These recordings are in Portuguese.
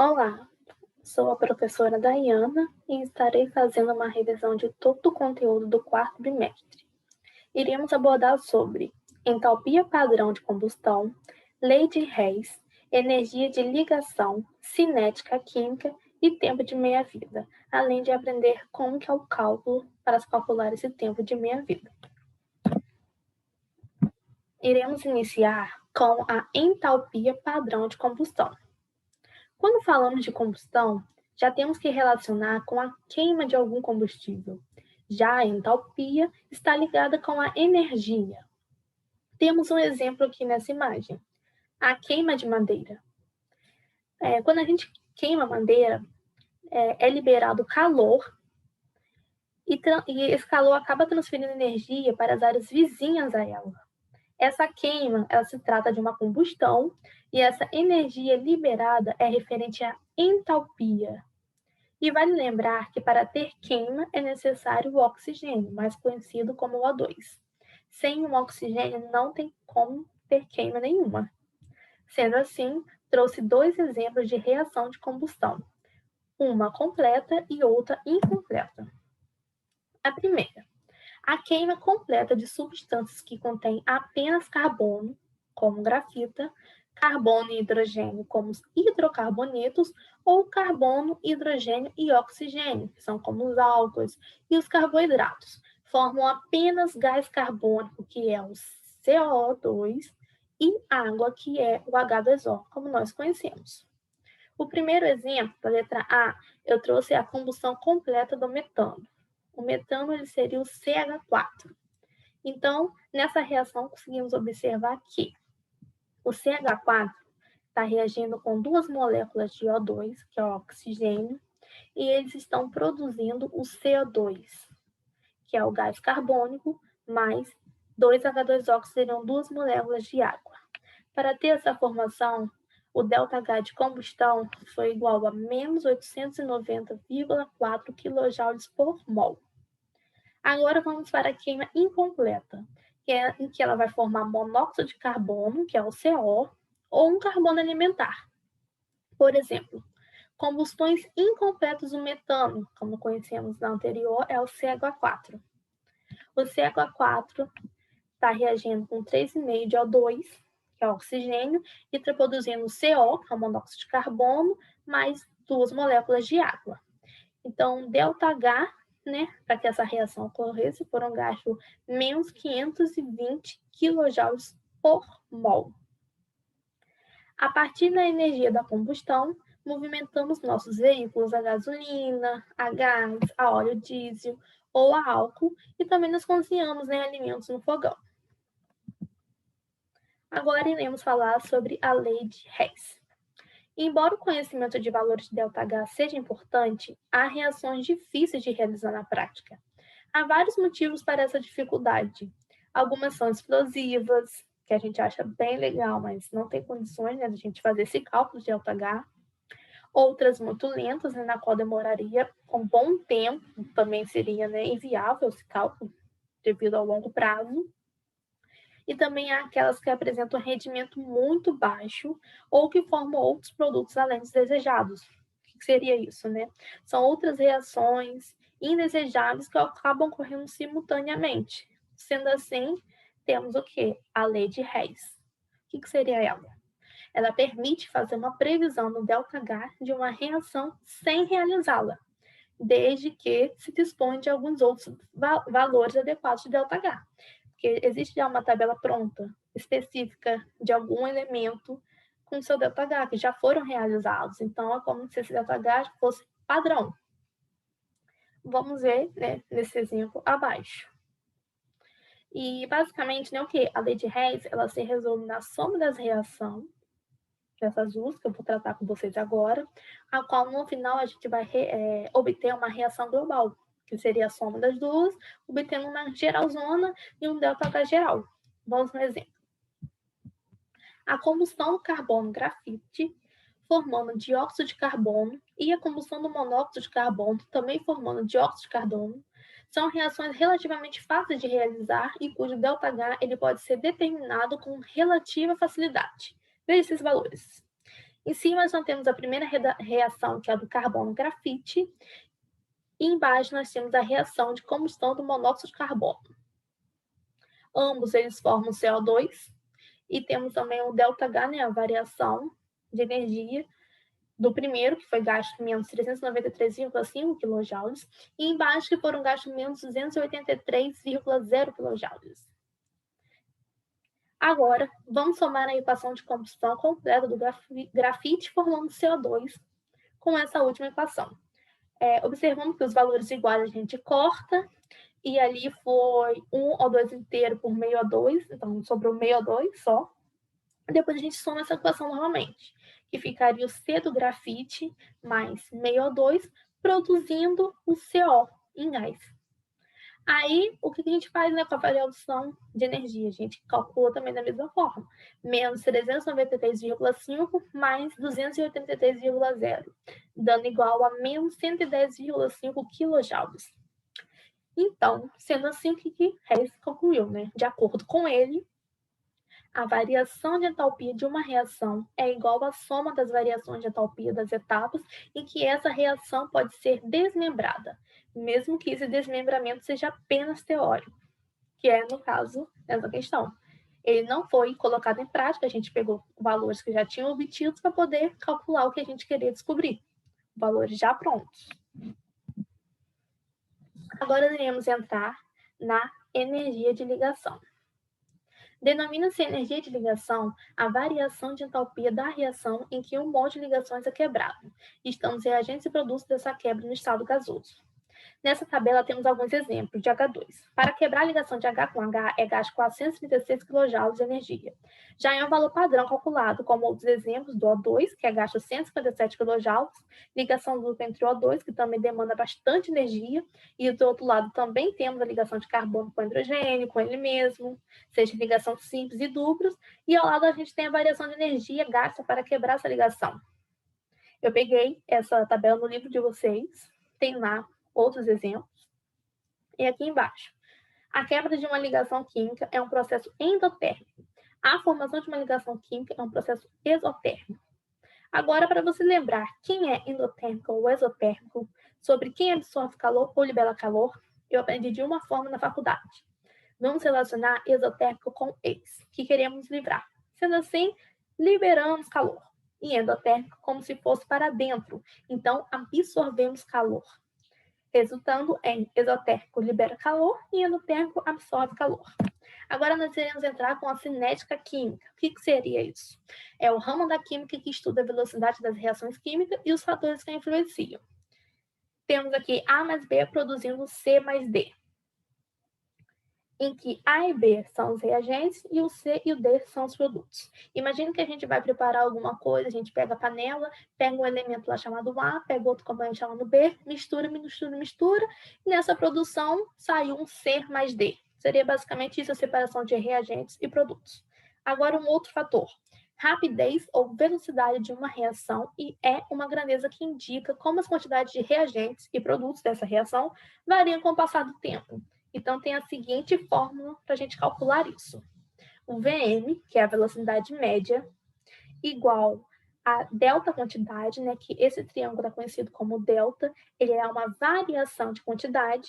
Olá, sou a professora Dayana e estarei fazendo uma revisão de todo o conteúdo do quarto bimestre. Iremos abordar sobre entalpia padrão de combustão, lei de Hess, energia de ligação, cinética química e tempo de meia-vida, além de aprender como que é o cálculo para se calcular esse tempo de meia-vida. Iremos iniciar com a entalpia padrão de combustão. Quando falamos de combustão, já temos que relacionar com a queima de algum combustível. Já a entalpia está ligada com a energia. Temos um exemplo aqui nessa imagem: a queima de madeira. Quando a gente queima madeira, é liberado calor e esse calor acaba transferindo energia para as áreas vizinhas a ela. Essa queima, ela se trata de uma combustão e essa energia liberada é referente à entalpia. E vale lembrar que para ter queima é necessário o oxigênio, mais conhecido como O2. Sem o oxigênio não tem como ter queima nenhuma. Sendo assim, trouxe dois exemplos de reação de combustão, uma completa e outra incompleta. A primeira, a queima completa de substâncias que contêm apenas carbono, como grafita, carbono e hidrogênio, como os hidrocarbonetos, ou carbono, hidrogênio e oxigênio, que são como os álcoois, e os carboidratos, formam apenas gás carbônico, que é o CO2, e água, que é o H2O, como nós conhecemos. O primeiro exemplo, da letra A, eu trouxe a combustão completa do metano. O metano ele seria o CH4. Então, nessa reação, conseguimos observar que o CH4 está reagindo com duas moléculas de O2, que é o oxigênio, e eles estão produzindo o CO2, que é o gás carbônico, mais 2H2O, que seriam duas moléculas de água. Para ter essa formação, o ΔH de combustão foi igual a menos 890,4 kJ por mol. Agora vamos para a queima incompleta, que é em que ela vai formar monóxido de carbono, que é o CO, ou um carbono alimentar. Por exemplo, combustões incompletas do metano, como conhecemos na anterior, é o CH4. O CH4 está reagindo com 3,5 de O2, que é o oxigênio, e está produzindo CO, que é o monóxido de carbono, mais duas moléculas de água. Então, ΔH, né, para que essa reação ocorresse, foram gastos menos 520 kJ por mol. A partir da energia da combustão, movimentamos nossos veículos a gasolina, a gás, a óleo diesel ou a álcool e também nos cozinhamos alimentos no fogão. Agora iremos falar sobre a lei de Hess. Embora o conhecimento de valores de ΔH seja importante, há reações difíceis de realizar na prática. Há vários motivos para essa dificuldade. Algumas são explosivas, que a gente acha bem legal, mas não tem condições de a gente fazer esse cálculo de ΔH. Outras muito lentas, na qual demoraria um bom tempo, também seria inviável esse cálculo, devido ao longo prazo. E também há aquelas que apresentam rendimento muito baixo ou que formam outros produtos além dos desejados. O que seria isso, né? São outras reações indesejáveis que acabam ocorrendo simultaneamente. Sendo assim, temos o quê? A lei de Hess. O que seria ela? Ela permite fazer uma previsão no ΔH de uma reação sem realizá-la, desde que se dispõe de alguns outros valores adequados de ΔH. Porque existe já uma tabela pronta, específica, de algum elemento com seu ΔH, que já foram realizados. Então, é como se esse ΔH fosse padrão. Vamos ver nesse exemplo abaixo. E, basicamente, o que? A lei de Hess, ela se resume na soma das reações, dessas duas, que eu vou tratar com vocês agora, a qual, no final, a gente vai obter uma reação global, que seria a soma das duas, obtendo uma geralzona e um ΔH geral. Vamos no exemplo. A combustão do carbono grafite, formando dióxido de carbono, e a combustão do monóxido de carbono, também formando dióxido de carbono, são reações relativamente fáceis de realizar e cujo ΔH ele pode ser determinado com relativa facilidade. Veja esses valores. Em cima nós temos a primeira reação, que é a do carbono-grafite, e embaixo nós temos a reação de combustão do monóxido de carbono. Ambos eles formam CO2, e temos também o ΔH, né, a variação de energia do primeiro, que foi gasto menos 393,5 kJ, e embaixo que foram gastos menos 283,0 kJ. Agora, vamos somar a equação de combustão completa do grafite formando CO2 com essa última equação. Observando que os valores iguais a gente corta, e ali foi 1 O2 inteiro por meio O2, então sobrou meio O2 só. Depois a gente soma essa equação novamente, que ficaria o C do grafite mais meio O2, produzindo o CO em gás. Aí, o que a gente faz, né, com a variação de energia? A gente calcula também da mesma forma. Menos 393,5 mais 283,0, dando igual a menos 110,5 kJ. Então, sendo assim, o que Hess concluiu, né? De acordo com ele, a variação de entalpia de uma reação é igual à soma das variações de entalpia das etapas em que essa reação pode ser desmembrada, mesmo que esse desmembramento seja apenas teórico, que é, no caso, essa questão. Ele não foi colocado em prática, a gente pegou valores que já tinham obtidos para poder calcular o que a gente queria descobrir, valores já prontos. Agora iremos entrar na energia de ligação. Denomina-se energia de ligação a variação de entalpia da reação em que um mol de ligações é quebrado, estando os reagentes e produtos dessa quebra no estado gasoso. Nessa tabela temos alguns exemplos de H2. Para quebrar a ligação de H com H é gasto 436 kJ de energia. Já é um valor padrão calculado, como outros exemplos do O2, que é gasto 157 kJ, ligação dupla entre o O2, que também demanda bastante energia, e do outro lado também temos a ligação de carbono com hidrogênio, com ele mesmo, seja ligação simples e duplos, e ao lado a gente tem a variação de energia gasta para quebrar essa ligação. Eu peguei essa tabela no livro de vocês, tem lá outros exemplos. E aqui embaixo, a quebra de uma ligação química é um processo endotérmico. A formação de uma ligação química é um processo exotérmico. Agora, para você lembrar quem é endotérmico ou exotérmico, sobre quem absorve calor ou libera calor, eu aprendi de uma forma na faculdade. Vamos relacionar exotérmico com ex, que queremos livrar. Sendo assim, liberamos calor. E endotérmico como se fosse para dentro. Então, absorvemos calor, resultando em exotérmico libera calor e endotérmico absorve calor. Agora nós iremos entrar com a cinética química. O que seria isso? É o ramo da química que estuda a velocidade das reações químicas e os fatores que a influenciam. Temos aqui A mais B produzindo C mais D, em que A e B são os reagentes e o C e o D são os produtos. Imagina que a gente vai preparar alguma coisa, a gente pega a panela, pega um elemento lá chamado A, pega outro componente chamado B, mistura, e nessa produção sai um C mais D. Seria basicamente isso a separação de reagentes e produtos. Agora, um outro fator. Rapidez ou velocidade de uma reação e é uma grandeza que indica como as quantidades de reagentes e produtos dessa reação variam com o passar do tempo. Então, tem a seguinte fórmula para a gente calcular isso. O Vm, que é a velocidade média, igual a delta quantidade, né, que esse triângulo é conhecido como delta, ele é uma variação de quantidade,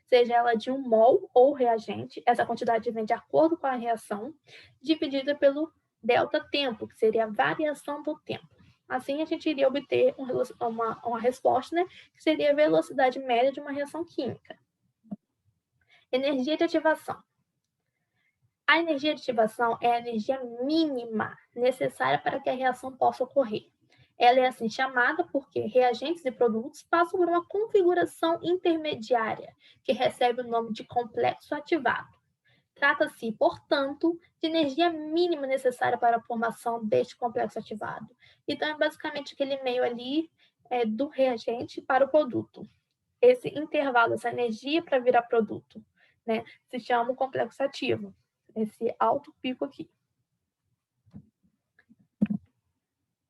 seja ela de um mol ou reagente, essa quantidade vem de acordo com a reação, dividida pelo delta tempo, que seria a variação do tempo. Assim, a gente iria obter uma resposta, né, que seria a velocidade média de uma reação química. Energia de ativação. A energia de ativação é a energia mínima necessária para que a reação possa ocorrer. Ela é assim chamada porque reagentes e produtos passam por uma configuração intermediária, que recebe o nome de complexo ativado. Trata-se, portanto, de energia mínima necessária para a formação deste complexo ativado. Então, é basicamente aquele meio ali do reagente para o produto. Esse intervalo, essa energia para virar produto, né, se chama complexo ativo, esse alto pico aqui.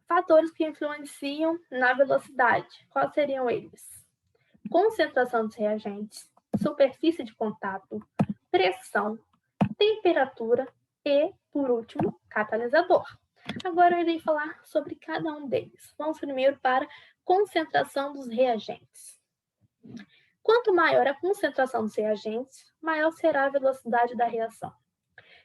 Fatores que influenciam na velocidade, quais seriam eles? Concentração dos reagentes, superfície de contato, pressão, temperatura e, por último, catalisador. Agora eu irei falar sobre cada um deles. Vamos primeiro para a concentração dos reagentes. Quanto maior a concentração dos reagentes, maior será a velocidade da reação.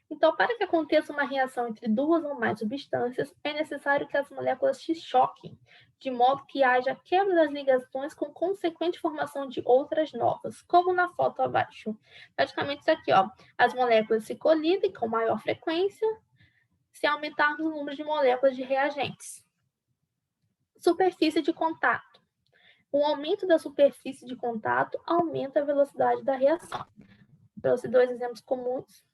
Então, para que aconteça uma reação entre duas ou mais substâncias, é necessário que as moléculas se choquem, de modo que haja quebra das ligações com consequente formação de outras novas, como na foto abaixo. Praticamente isso aqui, ó. As moléculas se colidem com maior frequência se aumentarmos o número de moléculas de reagentes. Superfície de contato. O aumento da superfície de contato aumenta a velocidade da reação. Pelos dois exemplos comuns,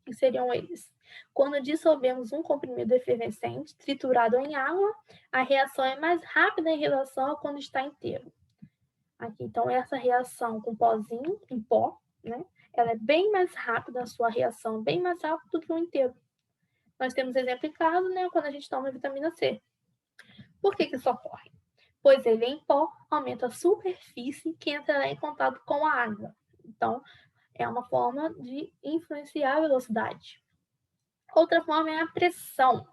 que seriam eles. Quando dissolvemos um comprimido efervescente triturado em água, a reação é mais rápida em relação a quando está inteiro. Aqui, então, essa reação com pozinho, em pó, né? Ela é bem mais rápida, a sua reação bem mais rápida do que o inteiro. Nós temos exemplo em casa, né? Quando a gente toma vitamina C. Por que isso ocorre? Pois ele em pó aumenta a superfície que entrará em contato com a água. Então, é uma forma de influenciar a velocidade. Outra forma é a pressão.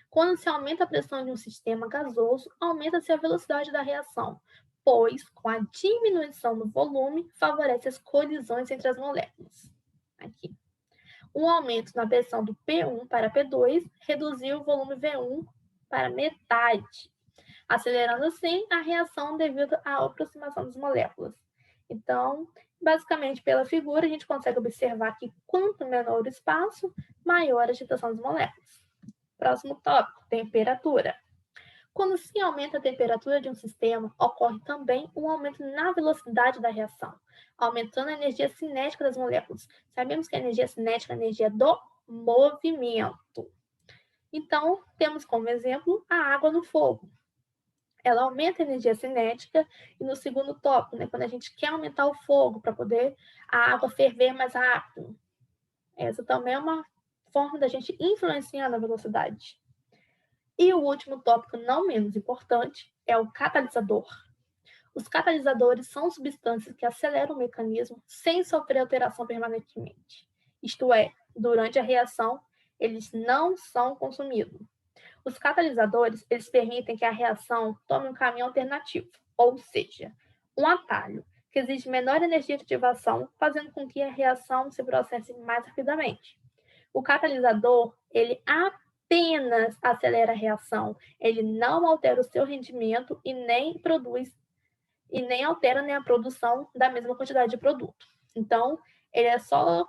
Quando se aumenta a pressão de um sistema gasoso, aumenta-se a velocidade da reação, pois, com a diminuição do volume, favorece as colisões entre as moléculas. Aqui. Um aumento na pressão do P1 para P2 reduziu o volume V1 para metade, acelerando assim a reação devido à aproximação das moléculas. Então, basicamente, pela figura, a gente consegue observar que quanto menor o espaço, maior a agitação das moléculas. Próximo tópico, temperatura. Quando se aumenta a temperatura de um sistema, ocorre também um aumento na velocidade da reação, aumentando a energia cinética das moléculas. Sabemos que a energia cinética é a energia do movimento. Então, temos como exemplo a água no fogo. Ela aumenta a energia cinética, e no segundo tópico, né, quando a gente quer aumentar o fogo para poder a água ferver mais rápido. Essa também é uma forma da gente influenciar na velocidade. E o último tópico, não menos importante, é o catalisador. Os catalisadores são substâncias que aceleram o mecanismo sem sofrer alteração permanentemente. Isto é, durante a reação, eles não são consumidos. Os catalisadores, eles permitem que a reação tome um caminho alternativo, ou seja, um atalho, que exige menor energia de ativação, fazendo com que a reação se processe mais rapidamente. O catalisador, ele apenas acelera a reação, ele não altera o seu rendimento e nem altera, né, a produção da mesma quantidade de produto. Então, ele é só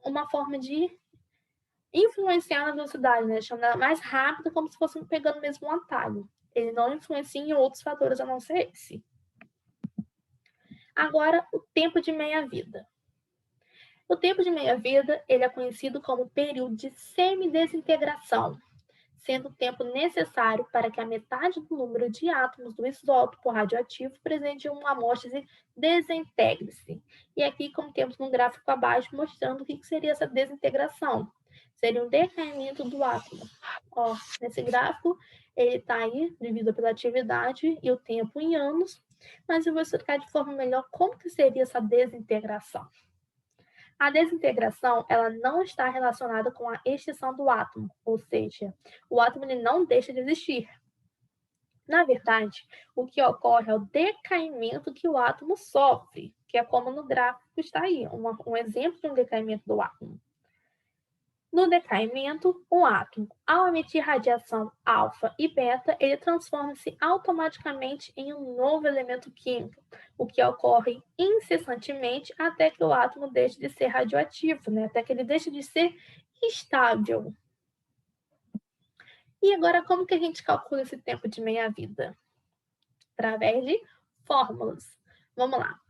uma forma de influenciar na velocidade, né? Deixando ela mais rápida, como se fosse pegando mesmo um atalho. Ele não influencia em outros fatores a não ser esse. Agora, o tempo de meia-vida. O tempo de meia-vida, ele é conhecido como período de semidesintegração, sendo o tempo necessário para que a metade do número de átomos do isótopo radioativo presente em uma amostra se desintegre-se. E aqui, como temos no gráfico abaixo, mostrando o que seria essa desintegração. Seria um decaimento do átomo. Ó, nesse gráfico, ele está aí dividido pela atividade e o tempo em anos, mas eu vou explicar de forma melhor como que seria essa desintegração. A desintegração, ela não está relacionada com a extinção do átomo, ou seja, o átomo ele não deixa de existir. Na verdade, o que ocorre é o decaimento que o átomo sofre, que é como no gráfico está aí, um exemplo de um decaimento do átomo. No decaimento, o átomo, ao emitir radiação alfa e beta, ele transforma-se automaticamente em um novo elemento químico, o que ocorre incessantemente até que o átomo deixe de ser radioativo, né? Até que ele deixe de ser estável. E agora, como que a gente calcula esse tempo de meia-vida? Através de fórmulas. Vamos lá.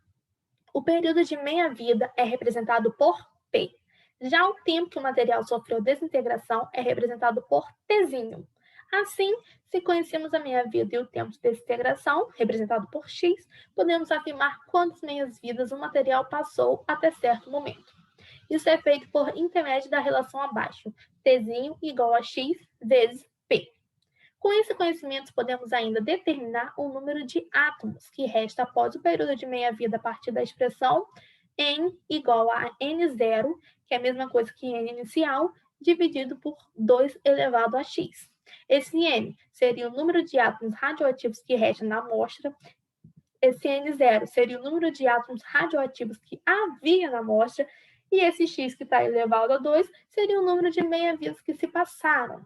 O período de meia-vida é representado por P. Já o tempo que o material sofreu desintegração é representado por Tzinho. Assim, se conhecemos a meia-vida e o tempo de desintegração, representado por X, podemos afirmar quantas meias-vidas o material passou até certo momento. Isso é feito por intermédio da relação abaixo, Tzinho igual a X vezes P. Com esse conhecimento, podemos ainda determinar o número de átomos que resta após o período de meia-vida a partir da expressão N igual a N0, que é a mesma coisa que N inicial, dividido por 2 elevado a x. Esse N seria o número de átomos radioativos que restam na amostra. Esse N0 seria o número de átomos radioativos que havia na amostra. E esse x que está elevado a 2 seria o número de meia-vias que se passaram.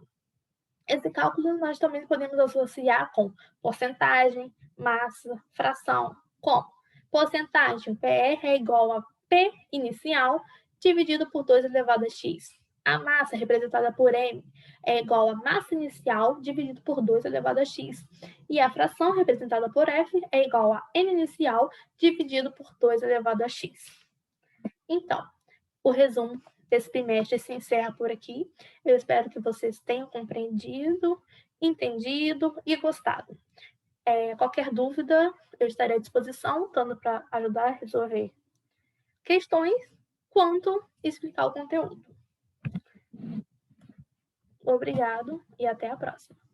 Esse cálculo nós também podemos associar com porcentagem, massa, fração. Como? Porcentagem, PR é igual a P inicial dividido por 2 elevado a x. A massa, representada por M, é igual a massa inicial dividido por 2 elevado a x. E a fração, representada por F, é igual a N inicial dividido por 2 elevado a x. Então, o resumo desse trimestre se encerra por aqui. Eu espero que vocês tenham compreendido, entendido e gostado. Qualquer dúvida, eu estarei à disposição, tanto para ajudar a resolver questões, quanto explicar o conteúdo. Obrigado e até a próxima.